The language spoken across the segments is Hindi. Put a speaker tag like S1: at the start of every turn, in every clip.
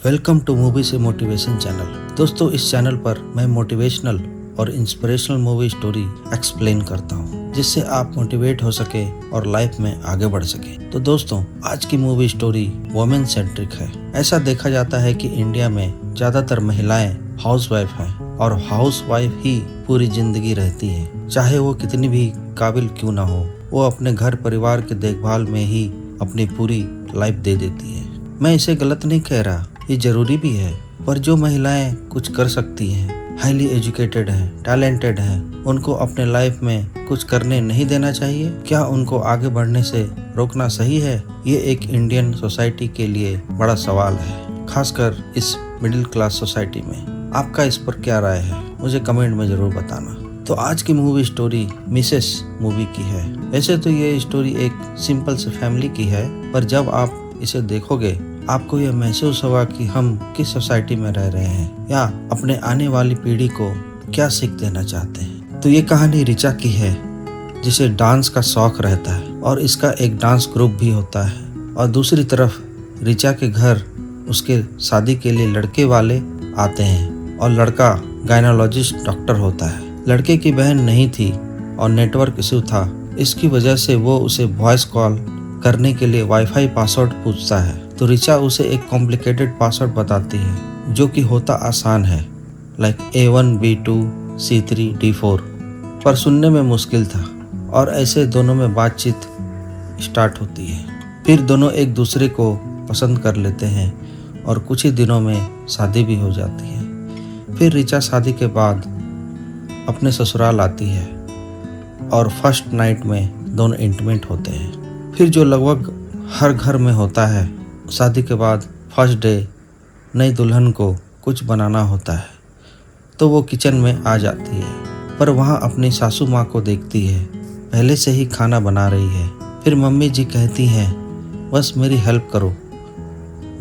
S1: वेलकम टू मूवी से मोटिवेशन चैनल। दोस्तों, इस चैनल पर मैं मोटिवेशनल और इंस्पिरेशनल मूवी स्टोरी एक्सप्लेन करता हूँ, जिससे आप मोटिवेट हो सके और लाइफ में आगे बढ़ सके। तो दोस्तों, आज की मूवी स्टोरी वुमेन सेंट्रिक है। ऐसा देखा जाता है कि इंडिया में ज्यादातर महिलाएं हाउसवाइफ हैं और हाउसवाइफ ही पूरी जिंदगी रहती है। चाहे वो कितनी भी काबिल क्यों ना हो, वो अपने घर परिवार के देखभाल में ही अपनी पूरी लाइफ दे देती है। मैं इसे गलत नहीं कह रहा, ये जरूरी भी है, पर जो महिलाएं कुछ कर सकती हैं, हाईली एजुकेटेड हैं, टैलेंटेड हैं, उनको अपने लाइफ में कुछ करने नहीं देना चाहिए? क्या उनको आगे बढ़ने से रोकना सही है? ये एक इंडियन सोसाइटी के लिए बड़ा सवाल है, खासकर इस मिडिल क्लास सोसाइटी में। आपका इस पर क्या राय है, मुझे कमेंट में जरूर बताना। तो आज की मूवी स्टोरी मिसेस मूवी की है। वैसे तो ये स्टोरी एक सिंपल से फैमिली की है, पर जब आप इसे देखोगे आपको यह महसूस होगा कि हम किस सोसाइटी में रह रहे हैं या अपने आने वाली पीढ़ी को क्या सीख देना चाहते हैं। तो ये कहानी रिचा की है, जिसे डांस का शौक रहता है और इसका एक डांस ग्रुप भी होता है। और दूसरी तरफ रिचा के घर उसके शादी के लिए लड़के वाले आते हैं और लड़का गायनोलॉजिस्ट डॉक्टर होता है। लड़के की बहन नहीं थी और नेटवर्क इशू था, इसकी वजह से वो उसे वॉइस कॉल करने के लिए वाईफाई पासवर्ड पूछता है। तो रिचा उसे एक कॉम्प्लिकेटेड पासवर्ड बताती है, जो कि होता आसान है, like A1 B2 C3 D4, पर सुनने में मुश्किल था। और ऐसे दोनों में बातचीत स्टार्ट होती है। फिर दोनों एक दूसरे को पसंद कर लेते हैं और कुछ ही दिनों में शादी भी हो जाती है। फिर रिचा शादी के बाद अपने ससुराल आती है और फर्स्ट नाइट में दोनों इंटीमेट होते हैं। फिर जो लगभग हर घर में होता है, शादी के बाद फर्स्ट डे नई दुल्हन को कुछ बनाना होता है, तो वो किचन में आ जाती है, पर वहाँ अपनी सासू माँ को देखती है, पहले से ही खाना बना रही है। फिर मम्मी जी कहती हैं, बस मेरी हेल्प करो,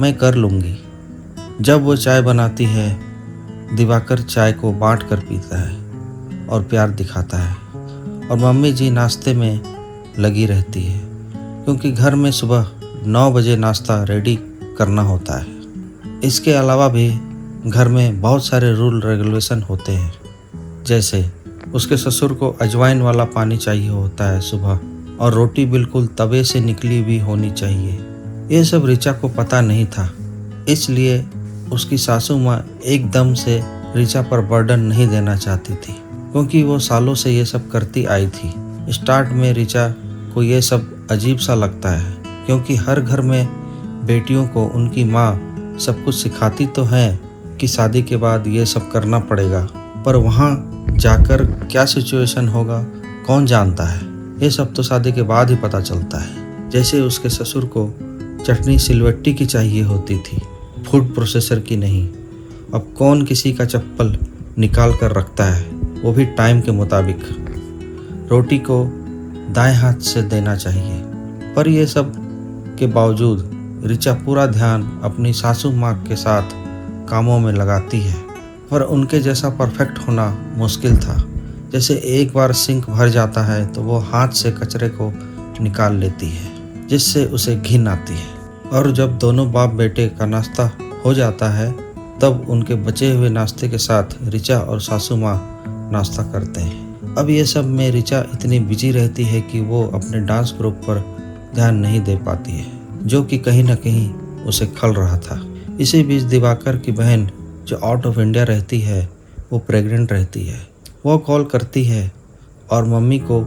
S1: मैं कर लूँगी। जब वो चाय बनाती है, दिवाकर चाय को बांट कर पीता है और प्यार दिखाता है, और मम्मी जी नाश्ते में लगी रहती है, क्योंकि घर में सुबह 9 बजे नाश्ता रेडी करना होता है। इसके अलावा भी घर में बहुत सारे रूल रेगुलेशन होते हैं, जैसे उसके ससुर को अजवाइन वाला पानी चाहिए होता है सुबह, और रोटी बिल्कुल तवे से निकली हुई होनी चाहिए। ये सब रिचा को पता नहीं था, इसलिए उसकी सासू माँ एकदम से रिचा पर बर्डन नहीं देना चाहती थी, क्योंकि वो सालों से ये सब करती आई थी। स्टार्ट में रिचा को ये सब अजीब सा लगता है, क्योंकि हर घर में बेटियों को उनकी माँ सब कुछ सिखाती तो है कि शादी के बाद ये सब करना पड़ेगा, पर वहाँ जाकर क्या सिचुएशन होगा कौन जानता है। ये सब तो शादी के बाद ही पता चलता है। जैसे उसके ससुर को चटनी सिलवट्टी की चाहिए होती थी, फूड प्रोसेसर की नहीं। अब कौन किसी का चप्पल निकाल कर रखता है, वो भी टाइम के मुताबिक। रोटी को दाएं हाथ से देना चाहिए। पर ये सब के बावजूद रिचा पूरा ध्यान अपनी सासू माँ के साथ कामों में लगाती है, पर उनके जैसा परफेक्ट होना मुश्किल था। जैसे एक बार सिंक भर जाता है तो वो हाथ से कचरे को निकाल लेती है, जिससे उसे घिन आती है। और जब दोनों बाप बेटे का नाश्ता हो जाता है, तब उनके बचे हुए नाश्ते के साथ रिचा और सासू माँ नाश्ता करते हैं। अब ये सब में रिचा इतनी बिजी रहती है कि वो अपने डांस ग्रुप पर ध्यान नहीं दे पाती है, जो कि कहीं न कहीं उसे खल रहा था। इसी बीच दिवाकर की बहन, जो आउट ऑफ इंडिया रहती है, वो प्रेग्नेंट रहती है। वो कॉल करती है और मम्मी को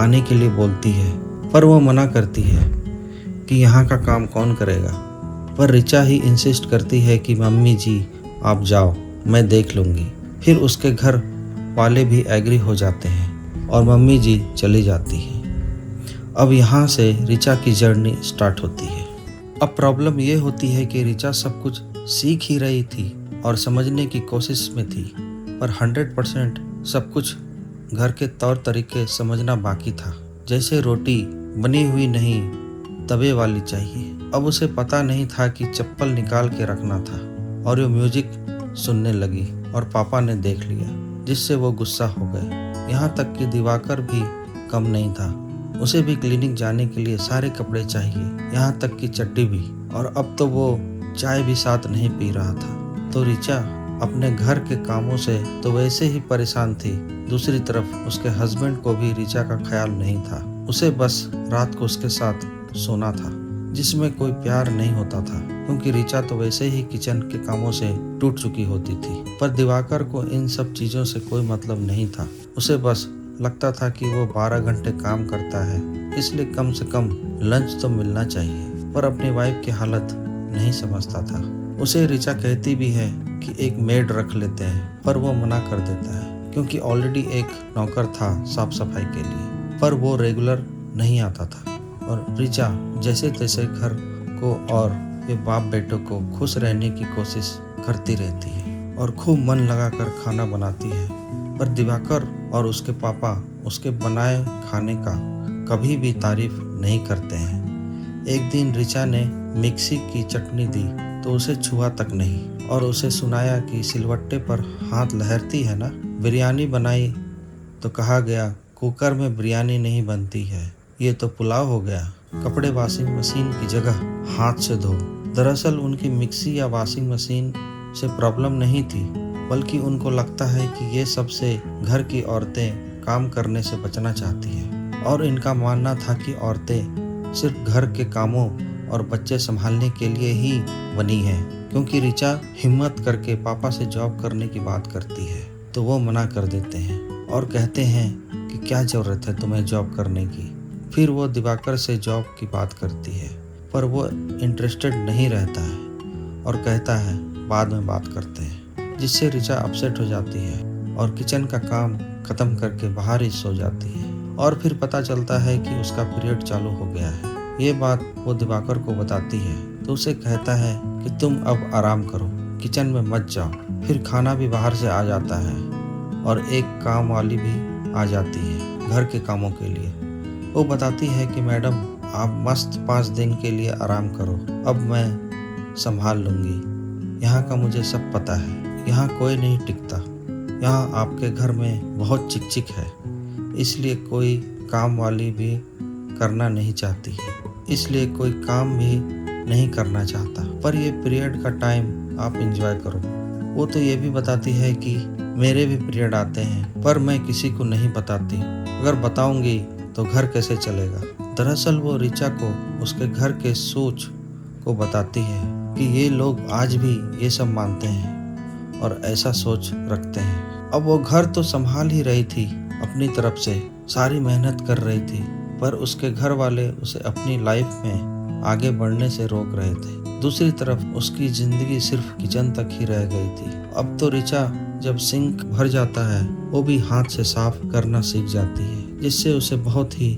S1: आने के लिए बोलती है, पर वो मना करती है कि यहाँ का काम कौन करेगा। पर रिचा ही इंसिस्ट करती है कि मम्मी जी आप जाओ, मैं देख लूँगी। फिर उसके घर वाले भी एग्री हो जाते हैं और मम्मी जी चली जाती है। अब यहाँ से रिचा की जर्नी स्टार्ट होती है। अब प्रॉब्लम ये होती है कि रिचा सब कुछ सीख ही रही थी और समझने की कोशिश में थी, पर 100% सब कुछ घर के तौर तरीके समझना बाकी था। जैसे रोटी बनी हुई नहीं, तवे वाली चाहिए। अब उसे पता नहीं था कि चप्पल निकाल के रखना था, और वो म्यूजिक सुनने लगी और पापा ने देख लिया, जिससे वो गुस्सा हो गए। यहाँ तक कि दिवाकर भी कम नहीं था, उसे भी क्लिनिक जाने के लिए सारे कपड़े चाहिए, यहाँ तक कि चड्डी भी। और अब तो वो चाय भी साथ नहीं पी रहा था। तो रिचा अपने घर के कामों से तो वैसे ही परेशान थी, दूसरी तरफ उसके हस्बैंड को भी रिचा का ख्याल नहीं था। उसे बस रात को उसके साथ सोना था, जिसमें कोई प्यार नहीं होता था, क्योंकि रिचा तो वैसे ही किचन के कामों से टूट चुकी होती थी। पर दिवाकर को इन सब चीज़ों से कोई मतलब नहीं था। उसे बस लगता था कि वो 12 घंटे काम करता है, इसलिए कम से कम लंच तो मिलना चाहिए। पर अपनी वाइफ की हालत नहीं समझता था। उसे रिचा कहती भी है कि एक मेड रख लेते हैं, पर वो मना कर देता है, क्योंकि ऑलरेडी एक नौकर था साफ सफाई के लिए, पर वो रेगुलर नहीं आता था। और रिचा जैसे तैसे घर को और ये बाप बेटों को खुश रहने की कोशिश करती रहती है और खूब मन लगाकर खाना बनाती है। पर दिवाकर और उसके पापा उसके बनाए खाने का कभी भी तारीफ नहीं करते हैं। एक दिन रिचा ने मिक्सी की चटनी दी तो उसे छुआ तक नहीं, और उसे सुनाया कि सिलवट्टे पर हाथ लहरती है ना। बिरयानी बनाई तो कहा गया कुकर में बिरयानी नहीं बनती है, ये तो पुलाव हो गया। कपड़े वॉशिंग मशीन की जगह हाथ से धो। दरअसल उनकी मिक्सी या वॉशिंग मशीन से प्रॉब्लम नहीं थी, बल्कि उनको लगता है कि ये सबसे घर की औरतें काम करने से बचना चाहती हैं, और इनका मानना था कि औरतें सिर्फ घर के कामों और बच्चे संभालने के लिए ही बनी हैं। क्योंकि रिचा हिम्मत करके पापा से जॉब करने की बात करती है तो वो मना कर देते हैं और कहते हैं कि क्या ज़रूरत है तुम्हें जॉब करने की। फिर वो दिवाकर से जॉब की बात करती है, पर वो इंटरेस्टेड नहीं रहता है और कहता है बाद में बात करते हैं, जिससे रिचा अपसेट हो जाती है और किचन का काम ख़त्म करके बाहर ही सो जाती है। और फिर पता चलता है कि उसका पीरियड चालू हो गया है। ये बात वो दिवाकर को बताती है तो उसे कहता है कि तुम अब आराम करो, किचन में मत जाओ। फिर खाना भी बाहर से आ जाता है और एक काम वाली भी आ जाती है घर के कामों के लिए। वो बताती है कि मैडम आप मस्त 5 दिन के लिए आराम करो, अब मैं संभाल लूँगी। यहाँ का मुझे सब पता है, यहाँ कोई नहीं टिकता। यहाँ आपके घर में बहुत चिक चिक है, इसलिए कोई काम वाली भी करना नहीं चाहती है, इसलिए कोई काम भी नहीं करना चाहता। पर ये पीरियड का टाइम आप एंजॉय करो। वो तो ये भी बताती है कि मेरे भी पीरियड आते हैं, पर मैं किसी को नहीं बताती, अगर बताऊंगी तो घर कैसे चलेगा। दरअसल वो रिचा को उसके घर के सोच को बताती है कि ये लोग आज भी ये सब मानते हैं और ऐसा सोच रखते हैं। अब वो घर तो संभाल ही रही थी, अपनी तरफ से सारी मेहनत कर रही थी, पर उसके घर वाले उसे अपनी लाइफ में आगे बढ़ने से रोक रहे थे। दूसरी तरफ उसकी ज़िंदगी सिर्फ किचन तक ही रह गई थी। अब तो रिचा जब सिंक भर जाता है वो भी हाथ से साफ करना सीख जाती है, जिससे उसे बहुत ही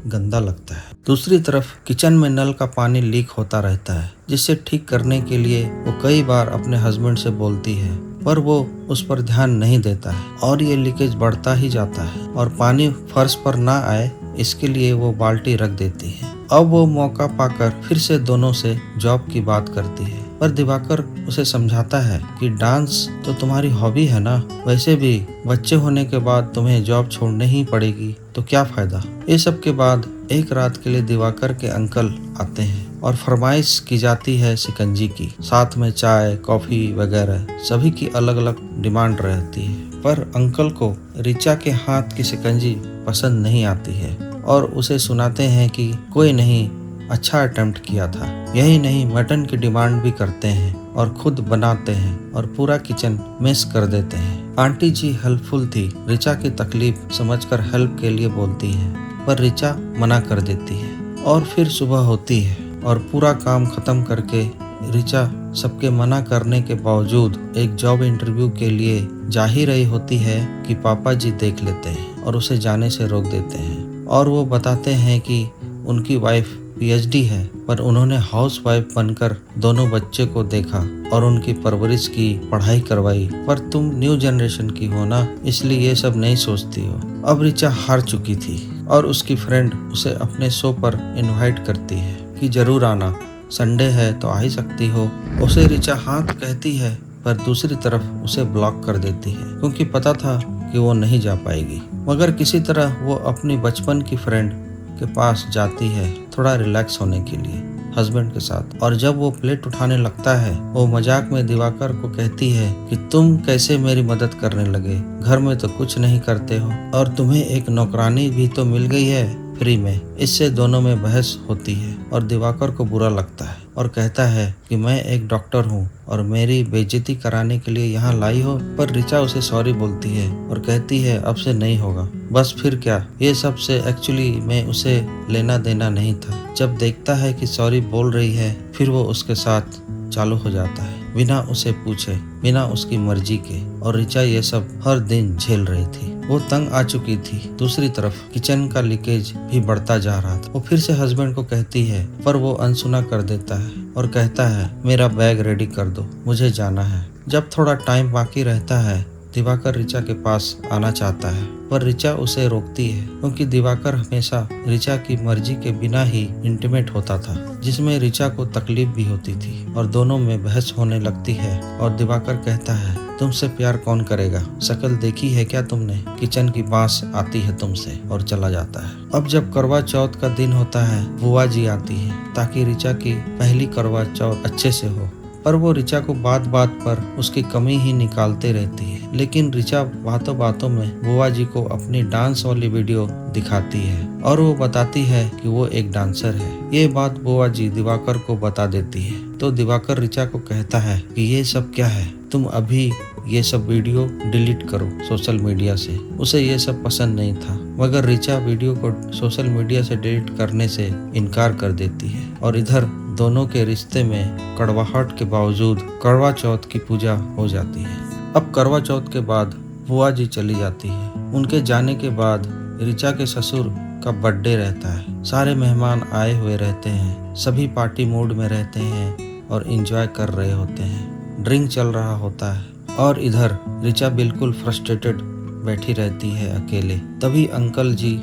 S1: गंदा लगता है। दूसरी तरफ किचन में नल का पानी लीक होता रहता है, जिससे ठीक करने के लिए वो कई बार अपने हस्बैंड से बोलती है, पर वो उस पर ध्यान नहीं देता है और ये लीकेज बढ़ता ही जाता है और पानी फर्श पर ना आए इसके लिए वो बाल्टी रख देती है। अब वो मौका पाकर फिर से दोनों से जॉब की बात करती है, पर दिवाकर उसे समझाता है कि डांस तो तुम्हारी हॉबी है ना, वैसे भी बच्चे होने के बाद तुम्हें जॉब छोड़नी ही पड़ेगी, तो क्या फायदा। ये सब के बाद एक रात के लिए दिवाकर के अंकल आते हैं और फरमाइश की जाती है शिकंजी की, साथ में चाय कॉफी वगैरह सभी की अलग अलग डिमांड रहती है। पर अंकल को रिचा के हाथ की शिकंजी पसंद नहीं आती है और उसे सुनाते हैं कि कोई नहीं, अच्छा अटेम्प्ट किया था। यही नहीं, मटन की डिमांड भी करते हैं और खुद बनाते हैं और पूरा किचन मेस कर देते हैं। आंटी जी हेल्पफुल थी, रिचा की तकलीफ समझकर हेल्प के लिए बोलती है, पर रिचा मना कर देती है। और फिर सुबह होती है और पूरा काम खत्म करके रिचा सबके मना करने के बावजूद एक जॉब इंटरव्यू के लिए जा ही रही होती है कि पापा जी देख लेते हैं और उसे जाने से रोक देते हैं। और वो बताते हैं कि उनकी वाइफ पीएचडी है, पर उन्होंने हाउसवाइफ बनकर दोनों बच्चे को देखा और उनकी परवरिश की, पढ़ाई करवाई। पर तुम न्यू जनरेशन की हो ना, इसलिए ये सब नहीं सोचती हो। अब रिचा हार चुकी थी और उसकी फ्रेंड उसे अपने शो पर इनवाइट करती है कि जरूर आना, संडे है तो आ ही सकती हो। उसे रिचा हाथ कहती है, पर दूसरी तरफ उसे ब्लॉक कर देती है, क्योंकि पता था कि वो नहीं जा पाएगी। मगर किसी तरह वो अपनी बचपन की फ्रेंड के पास जाती है थोड़ा रिलैक्स होने के लिए। हस्बैंड के साथ। और जब वो प्लेट उठाने लगता है, वो मजाक में दिवाकर को कहती है कि तुम कैसे मेरी मदद करने लगे, घर में तो कुछ नहीं करते हो और तुम्हें एक नौकरानी भी तो मिल गई है फ्री में। इससे दोनों में बहस होती है और दिवाकर को बुरा लगता है और कहता है कि मैं एक डॉक्टर हूँ और मेरी बेइज्जती कराने के लिए यहाँ लाई हो। पर ऋचा उसे सॉरी बोलती है और कहती है अब से नहीं होगा। बस फिर क्या, ये सब से एक्चुअली मैं उसे लेना देना नहीं था। जब देखता है कि सॉरी बोल रही है, फिर वो उसके साथ चालू हो जाता है बिना उसे पूछे, बिना उसकी मर्जी के। और ऋचा ये सब हर दिन झेल रही थी। वो तंग आ चुकी थी। दूसरी तरफ किचन का लीकेज भी बढ़ता जा रहा था। वो फिर से हस्बैंड को कहती है, पर वो अनसुना कर देता है और कहता है मेरा बैग रेडी कर दो, मुझे जाना है। जब थोड़ा टाइम बाकी रहता है, दिवाकर ऋचा के पास आना चाहता है, पर ऋचा उसे रोकती है क्योंकि दिवाकर हमेशा ऋचा की मर्जी के बिना ही इंटीमेट होता था, जिसमें ऋचा को तकलीफ भी होती थी और दोनों में बहस होने लगती है। और दिवाकर कहता है तुमसे प्यार कौन करेगा, शक्ल देखी है क्या तुमने, किचन की बांस आती है तुमसे, और चला जाता है। अब जब करवा चौथ का दिन होता है, बुआ जी आती है ताकि ऋचा की पहली करवा चौथ अच्छे से हो। पर वो ऋचा को बात बात पर उसकी कमी ही निकालते रहती है। लेकिन ऋचा बातों बातों में बुआ जी को अपनी डांस वाली वीडियो दिखाती है और वो बताती है कि वो एक डांसर है। ये बात बुआ जी दिवाकर को बता देती है। तो दिवाकर ऋचा को कहता है कि ये सब क्या है, तुम अभी ये सब वीडियो डिलीट करो सोशल मीडिया से। उसे ये सब पसंद नहीं था, मगर ऋचा वीडियो को सोशल मीडिया से डिलीट करने से इनकार कर देती है। और इधर दोनों के रिश्ते में कड़वाहट के बावजूद करवा चौथ की पूजा हो जाती है। अब करवा चौथ के बाद बुआ जी चली जाती है। उनके जाने के बाद ऋचा के ससुर का बर्थडे रहता है। सारे मेहमान आए हुए रहते हैं, सभी पार्टी मूड में रहते हैं और एंजॉय कर रहे होते हैं। ड्रिंक चल रहा होता है और इधर ऋचा बिल्कुल फ्रस्ट्रेटेड बैठी रहती है अकेले। तभी अंकल जी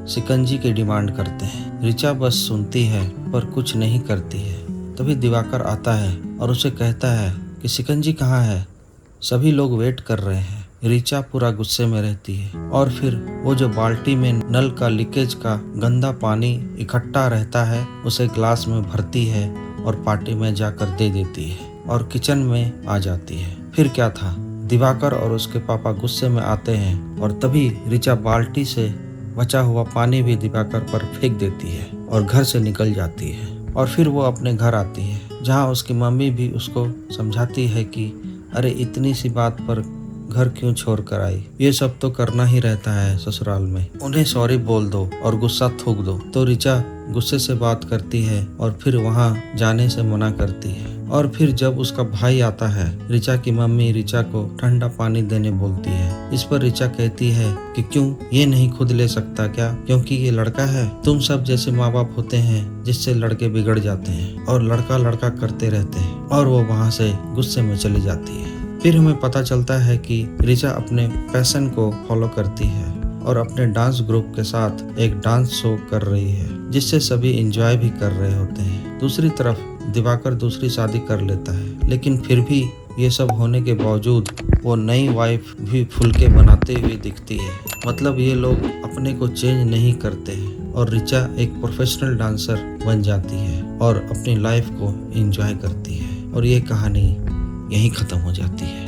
S1: शिकंजी की डिमांड करते हैं। ऋचा बस सुनती है पर कुछ नहीं करती है। तभी दिवाकर आता है और उसे कहता है कि शिकंजी कहाँ है, सभी लोग वेट कर रहे हैं। ऋचा पूरा गुस्से में रहती है और फिर वो जो बाल्टी में नल का लीकेज का गंदा पानी इकट्ठा रहता है उसे ग्लास में भरती है और पार्टी में जाकर दे देती है और किचन में आ जाती है। फिर क्या था, दिवाकर और उसके पापा गुस्से में आते हैं और तभी ऋचा बाल्टी से बचा हुआ पानी भी दिवाकर पर फेंक देती है और घर से निकल जाती है। और फिर वो अपने घर आती है, जहाँ उसकी मम्मी भी उसको समझाती है कि अरे इतनी सी बात पर घर क्यों छोड़ कर आई, ये सब तो करना ही रहता है ससुराल में, उन्हें सॉरी बोल दो और गुस्सा थूक दो। तो ऋचा गुस्से से बात करती है और फिर वहाँ जाने से मना करती है। और फिर जब उसका भाई आता है, ऋचा की मम्मी ऋचा को ठंडा पानी देने बोलती है। इस पर ऋचा कहती है कि क्यों, ये नहीं खुद ले सकता क्या, क्योंकि ये लड़का है। तुम सब जैसे माँ बाप होते हैं जिससे लड़के बिगड़ जाते हैं और लड़का लड़का करते रहते हैं। और वो वहाँ से गुस्से में चली जाती है। फिर हमें पता चलता है कि ऋचा अपने पैशन को फॉलो करती है और अपने डांस ग्रुप के साथ एक डांस शो कर रही है, जिससे सभी एंजॉय भी कर रहे होते हैं। दूसरी तरफ दिवाकर दूसरी शादी कर लेता है, लेकिन फिर भी ये सब होने के बावजूद वो नई वाइफ भी फुलके बनाते हुए दिखती है। मतलब ये लोग अपने को चेंज नहीं करते हैं और ऋचा एक प्रोफेशनल डांसर बन जाती है और अपनी लाइफ को एंजॉय करती है। और ये कहानी यहीं ख़त्म हो जाती है।